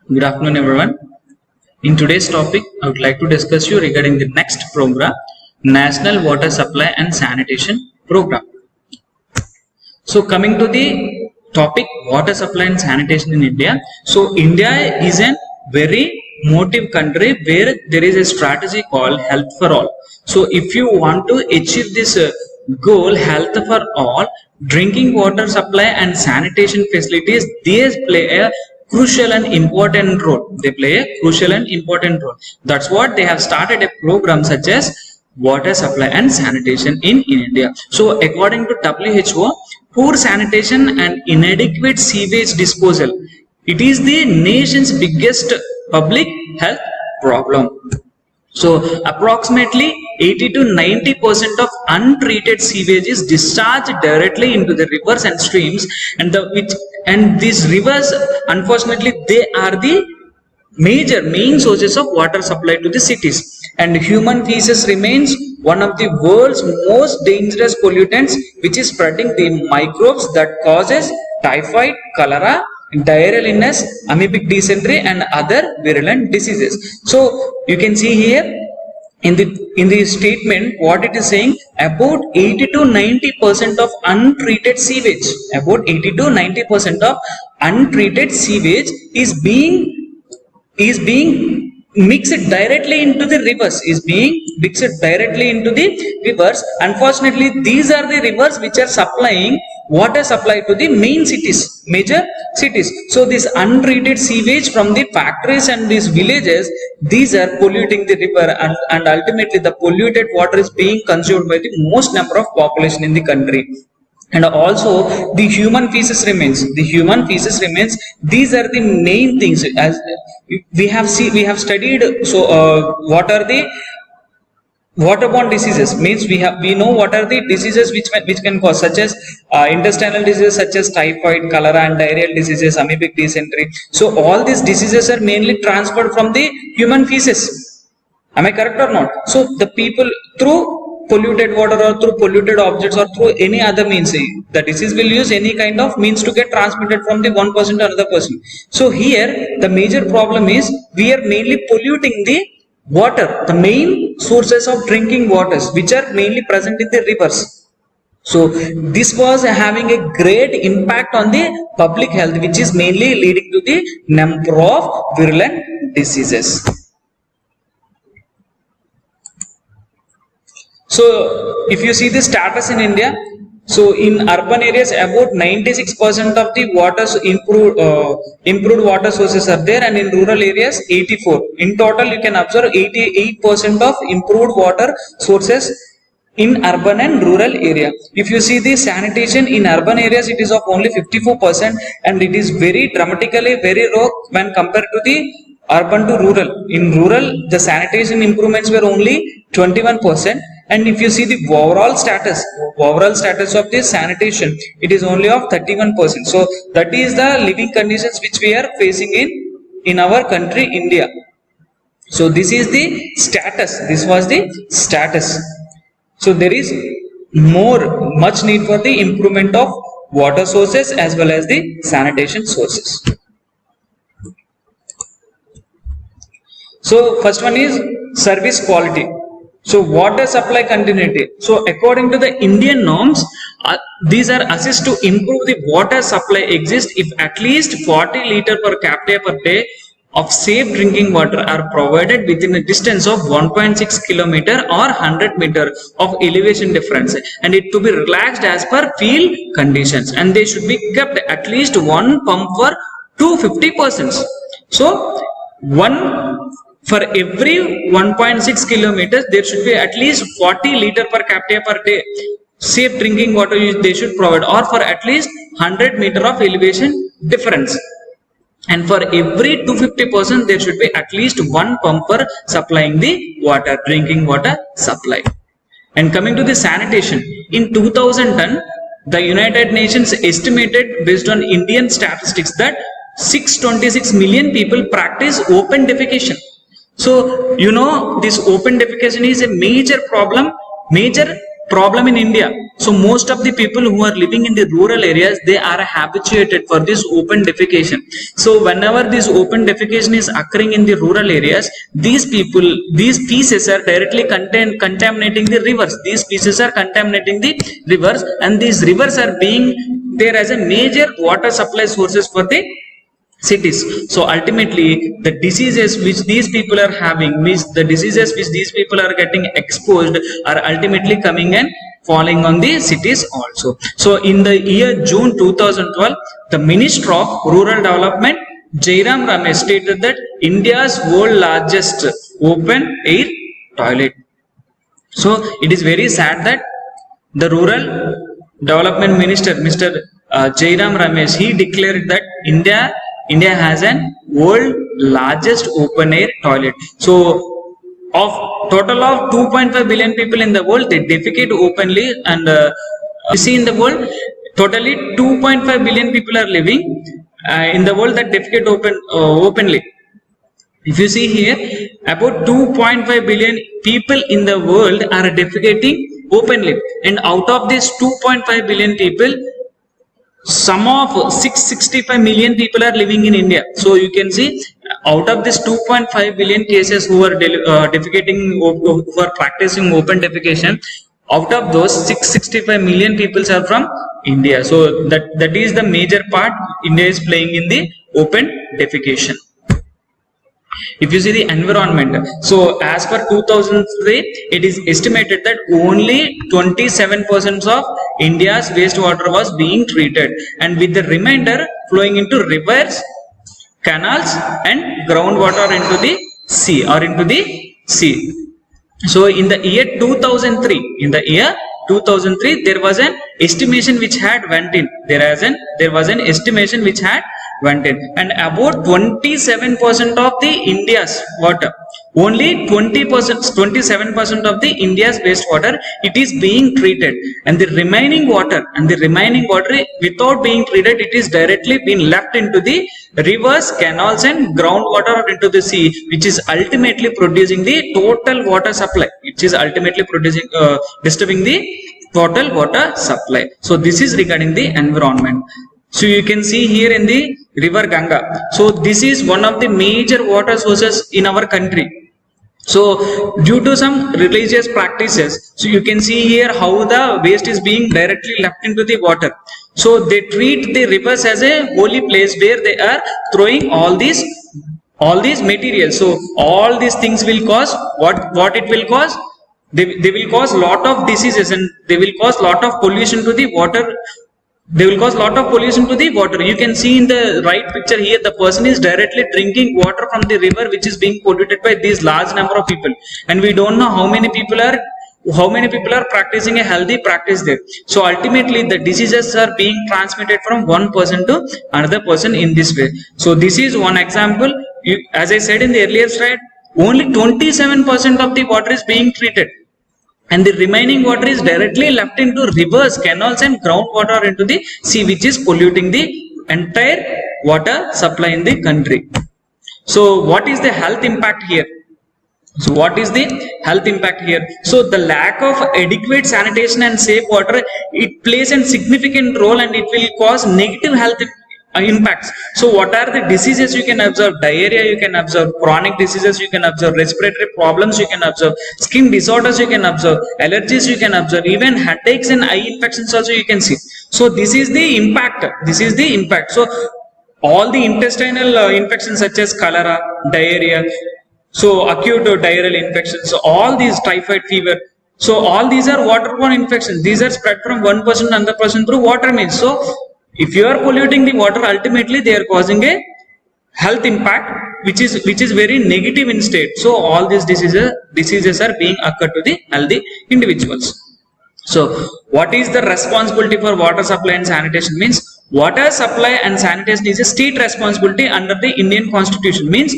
Good afternoon, everyone. In today's topic, I would like to discuss you regarding the next program, National Water Supply and Sanitation Program. So, coming to the topic, water supply and sanitation in India. So, India is a very motive country where there is a strategy called Health for All. So, if you want to achieve this goal, Health for All, drinking water supply and sanitation facilities, these play a crucial and important role. They play a crucial and important role. That's what they have started a program such as water supply and sanitation in India. So according to WHO, poor sanitation and inadequate sewage disposal, it is the nation's biggest public health problem. So approximately 80 to 90% of untreated sewage is discharged directly into the rivers and streams, and these rivers, unfortunately, they are the main sources of water supply to the cities. And human feces remains one of the world's most dangerous pollutants, which is spreading the microbes that causes typhoid, cholera, diarrheal illness, amoebic dysentery, and other virulent diseases. So you can see here in the statement what it is saying, about 80 to 90% of untreated sewage, about 80 to 90% of untreated sewage is being mixed directly into the rivers, Unfortunately, these are the rivers which are supplying water supply to the major cities. So this untreated sewage from the factories and these villages, these are polluting the river, and ultimately the polluted water is being consumed by the most number of population in the country. And also the human feces remains. These are the main things, as we have studied. So what are the waterborne diseases? Means we know what are the diseases which can cause, such as intestinal diseases such as typhoid, cholera, and diarrheal diseases, amoebic dysentery. So all these diseases are mainly transferred from the human feces. Am I correct or not? So the people, through polluted water or through polluted objects or through any other means, the disease will use any kind of means to get transmitted from the one person to another person. So here the major problem is we are mainly polluting the water, the main sources of drinking waters, which are mainly present in the rivers. So this was having a great impact on the public health, which is mainly leading to the number of virulent diseases. So if you see the status in India, so in urban areas about 96% of the waters improved water sources are there, and in rural areas 84. In total you can observe 88% of improved water sources in urban and rural area. If you see the sanitation in urban areas, it is of only 54%, and it is very dramatically very low when compared to the urban to rural. In rural, the sanitation improvements were only 21%, and if you see the overall status of this sanitation, it is only of 31%. So that is the living conditions which we are facing in our country India. So this is the status. This was the status. So there is much need for the improvement of water sources as well as the sanitation sources. So first one is service quality. So water supply continuity. So according to the Indian norms, these are assessed to improve the water supply exist if at least 40 liter per capita per day of safe drinking water are provided within a distance of 1.6 kilometer or 100 meter of elevation difference, and it to be relaxed as per field conditions, and they should be kept at least one pump for 250 persons. So for every 1.6 kilometers, there should be at least 40 liter per capita per day safe drinking water they should provide, or for at least 100 meter of elevation difference. And for every 250 persons, there should be at least one pump for supplying the water, drinking water supply. And coming to the sanitation, in 2010, the United Nations estimated, based on Indian statistics, that 626 million people practice open defecation. So you know, this open defecation is a major problem, major problem in India. So most of the people who are living in the rural areas, they are habituated for this open defecation. So whenever this open defecation is occurring in the rural areas, these feces are directly contaminating the rivers. These feces are contaminating the rivers, and these rivers are being there as a major water supply sources for the cities. So ultimately the diseases which these people are having, means the diseases which these people are getting exposed, are ultimately coming and falling on the cities also. So in the year June 2012, the Minister of Rural Development Jairam Ramesh stated that India's world largest open air toilet. So it is very sad that the Rural Development Minister, Mr. Jairam Ramesh, he declared that India has an world largest open air toilet. So of total of 2.5 billion people in the world, they defecate openly, and you see in the world totally 2.5 billion people are living in the world that defecate openly. If you see here, about 2.5 billion people in the world are defecating openly, and out of these 2.5 billion people, some of 665 million people are living in India. So you can see, out of this 2.5 billion cases who are defecating, who are practicing open defecation, out of those 665 million people are from India. So that is the major part India is playing in the open defecation. If you see the environment, so as per 2003, it is estimated that only 27% of India's wastewater was being treated, and with the remainder flowing into rivers, canals, and groundwater into the sea. So in the year 2003, there was an estimation which had went in. There was an estimation which had went in, and about 27% of the India's water, only 27% of the India's wastewater, it is being treated, and the remaining water without being treated, it is directly being left into the rivers, canals, and groundwater into the sea, which is ultimately producing the total water supply. It is ultimately producing disturbing the total water supply. So this is regarding the environment. So you can see here in the river Ganga. So this is one of the major water sources in our country. So due to some religious practices, so you can see here how the waste is being directly left into the water. So they treat the rivers as a holy place where they are throwing all these materials. So all these things will cause what it will cause? They will cause lot of diseases, and they will cause lot of pollution to the water. They will cause lot of pollution to the water. You can see in the right picture here, the person is directly drinking water from the river which is being polluted by this large number of people, and we don't know how many people are practicing a healthy practice there. So ultimately the diseases are being transmitted from one person to another person in this way. So this is one example. As I said in the earlier slide, only 27% of the water is being treated, and the remaining water is directly left into rivers, canals, and groundwater into the sea, which is polluting the entire water supply in the country. So what is the health impact here? So the lack of adequate sanitation and safe water, it plays a significant role, and it will cause negative health impacts. So what are the diseases you can observe? Diarrhea you can observe, chronic diseases you can observe, respiratory problems you can observe, skin disorders you can observe, allergies you can observe, even headaches and eye infections also you can see. So this is the impact. So all the intestinal infections such as cholera, diarrhea, so acute diarrheal infections, so all these, typhoid fever, so all these are waterborne infections. These are spread from one person to another person through water means. So if you are polluting the water, ultimately they are causing a health impact which is very negative in state. So all these diseases are being occurred to the healthy individuals. So what is the responsibility for water supply and sanitation? Means water supply and sanitation is a state responsibility under the Indian Constitution. Means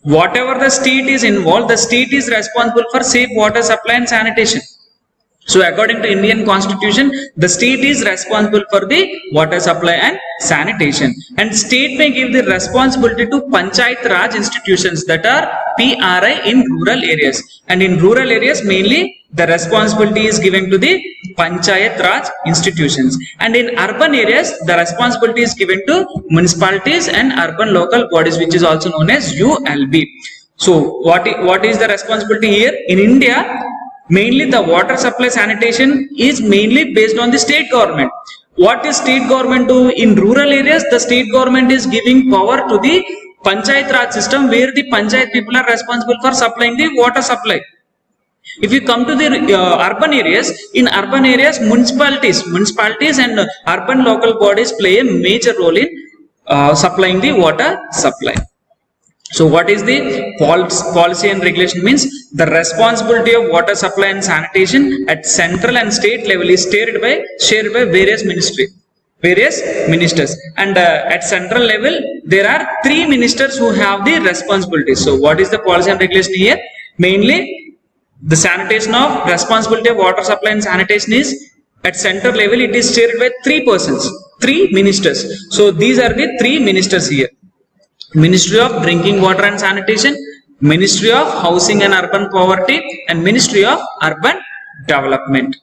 whatever the state is involved, the state is responsible for safe water supply and sanitation. So according to Indian Constitution, the state is responsible for the water supply and sanitation, and state may give the responsibility to Panchayat Raj institutions, that are PRI, in rural areas, and in rural areas mainly the responsibility is given to the Panchayat Raj institutions, and in urban areas the responsibility is given to municipalities and urban local bodies, which is also known as ULB. So what is the responsibility here? In India, mainly the water supply sanitation is mainly based on the state government. What is state government do? In rural areas, the state government is giving power to the Panchayat Raj system, where the Panchayat people are responsible for supplying the water supply. If you come to the urban areas, in urban areas municipalities and urban local bodies play a major role in supplying the water supply. So what is the policy and regulation? Means the responsibility of water supply and sanitation at central and state level is shared by various ministers, and at central level there are 3 ministers who have the responsibility. So what is the policy and regulation here? Mainly the sanitation of responsibility of water supply and sanitation is at central level, it is shared by 3 persons, 3 ministers. So these are the 3 ministers here: Ministry of Drinking Water and Sanitation, Ministry of Housing and Urban Poverty, and Ministry of Urban Development.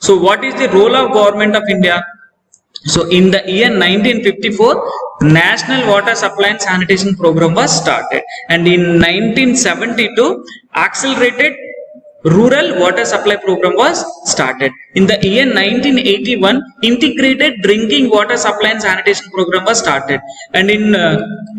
So what is the role of Government of India? So in the year 1954, National Water Supply and Sanitation Program was started, and in 1972, Accelerated Rural Water Supply Program was started. In the year 1981, Integrated Drinking Water Supply and Sanitation Program was started, and in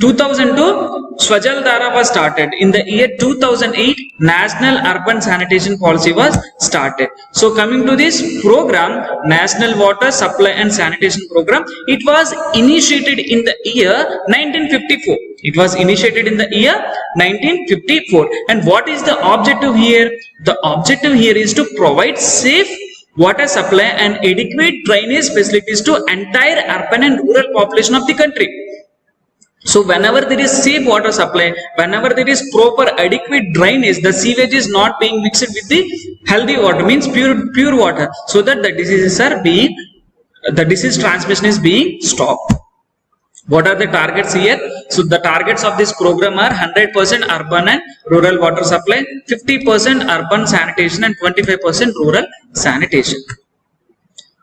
2002, Swajal Dhara was started. In the year 2008, National Urban Sanitation Policy was started. So coming to this program, National Water Supply and Sanitation Program, it was initiated in the year 1954. It was initiated in the year 1954. And what is the objective here? The objective here is to provide safe water supply and adequate drainage facilities to entire urban and rural population of the country. So whenever there is safe water supply, whenever there is proper adequate drainage, the sewage is not being mixed with the healthy water, means pure water, so that the disease transmission is being stopped. What are the targets here? So the targets of this program are 100% urban and rural water supply, 50% urban sanitation, and 25% rural sanitation.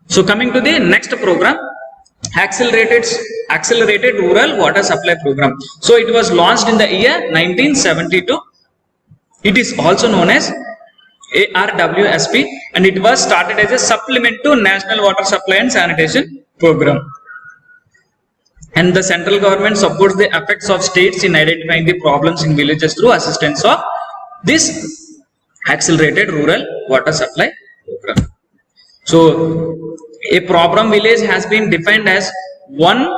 So coming to the next program, Accelerated Rural Water Supply Program. So it was launched in the year 1972. It is also known as ARWSP, and it was started as a supplement to National Water Supply and Sanitation Program. And the central government supports the efforts of states in identifying the problems in villages through assistance of this Accelerated Rural Water Supply Program. So a problem village has been defined as one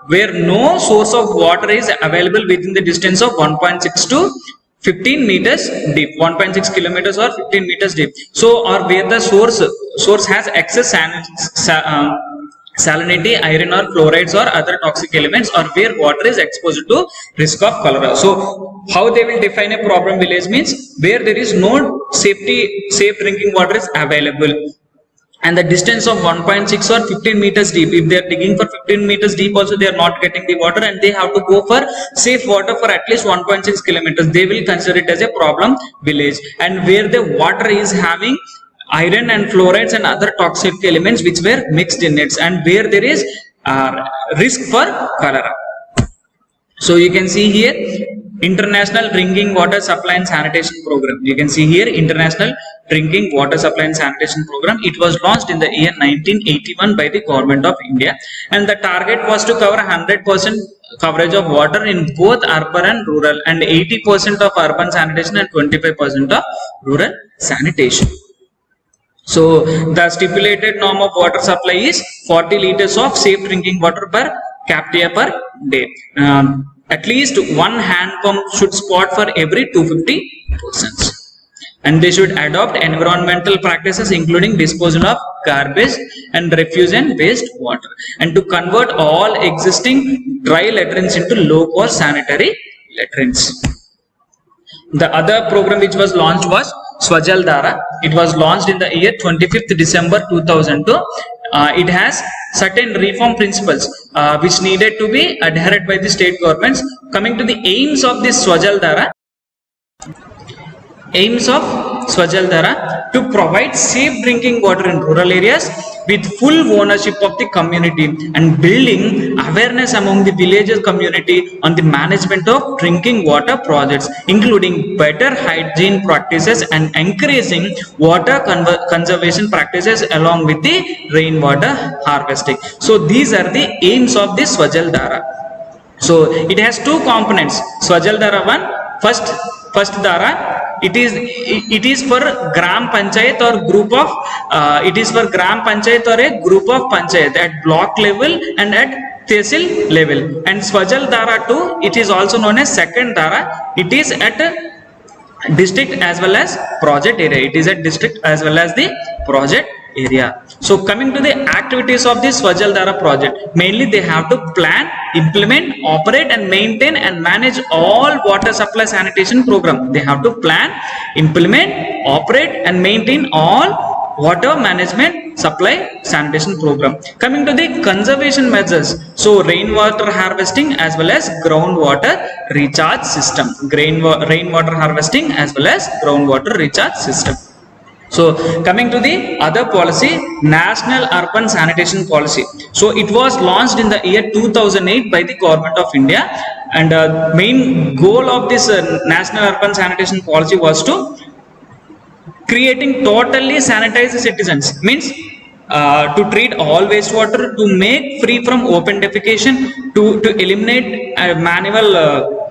where no source of water is available within the distance of 1.6 to 15 meters deep, 1.6 kilometers or 15 meters deep. So, or where the source has excess salinity, iron or fluorides or other toxic elements, or where water is exposed to risk of cholera. So how they will define a problem village? Means where there is no safe drinking water is available, and the distance of 1.6 or 15 meters deep. If they are digging for 15 meters deep also, they are not getting the water, and they have to go for safe water for at least 1.6 kilometers. They will consider it as a problem village. And where the water is having iron and fluorides and other toxic elements which were mixed in it, and where there is risk for cholera. So you can see here International Drinking Water Supply and Sanitation Program. You can see here International Drinking Water Supply and Sanitation Program. It was launched in the year 1981 by the Government of India, and the target was to cover 100% coverage of water in both urban and rural, and 80% of urban sanitation and 25% of rural sanitation. So the stipulated norm of water supply is 40 liters of safe drinking water per capita per day. At least one hand pump should spot for every 250 persons, and they should adopt environmental practices including disposal of garbage and refuse and waste water, and to convert all existing dry latrines into low cost sanitary latrines. The other program which was launched was Swajal Dhara. It was launched in the year 25th December 2002. It has certain reform principles which needed to be adhered by the state governments. Coming to the aims of this Swajal Dhara. Aims of Swajal Dhara: to provide safe drinking water in rural areas with full ownership of the community and building awareness among the villages community on the management of drinking water projects, including better hygiene practices and encouraging water conservation practices along with the rainwater harvesting. So these are the aims of this Swajal Dhara. So it has two components. Swajal Dhara 1, first Dhara, it is for gram panchayat or group of it is for gram panchayat or a group of panchayat at block level and at tehsil level. And Swajal Dhara 2, it is also known as second Dhara. It is at district as well as project area. It is at district as well as the project area. So coming to the activities of this Swajal Dhara project, mainly they have to plan, implement, operate and maintain and manage all water supply sanitation program. They have to plan, implement, operate and maintain all water management supply sanitation program. Coming to the conservation measures, so rainwater harvesting as well as groundwater recharge system. Rainwater harvesting as well as groundwater recharge system. So coming to the other policy, National Urban Sanitation Policy. So it was launched in the year 2008 by the Government of India, and main goal of this National Urban Sanitation Policy was to creating totally sanitized citizens, means to treat all wastewater, to make free from open defecation, to eliminate manual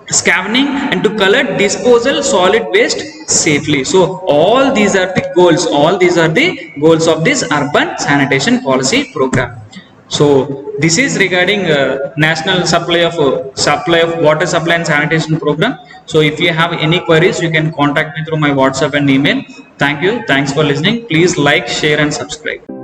scavenging and to collect disposal solid waste safely. So all these are the goals. All these are the goals of this urban sanitation policy program. So this is regarding national supply of water supply and sanitation program. So if you have any queries, you can contact me through my WhatsApp and email. Thank you. Thanks for listening. Please like, share and subscribe.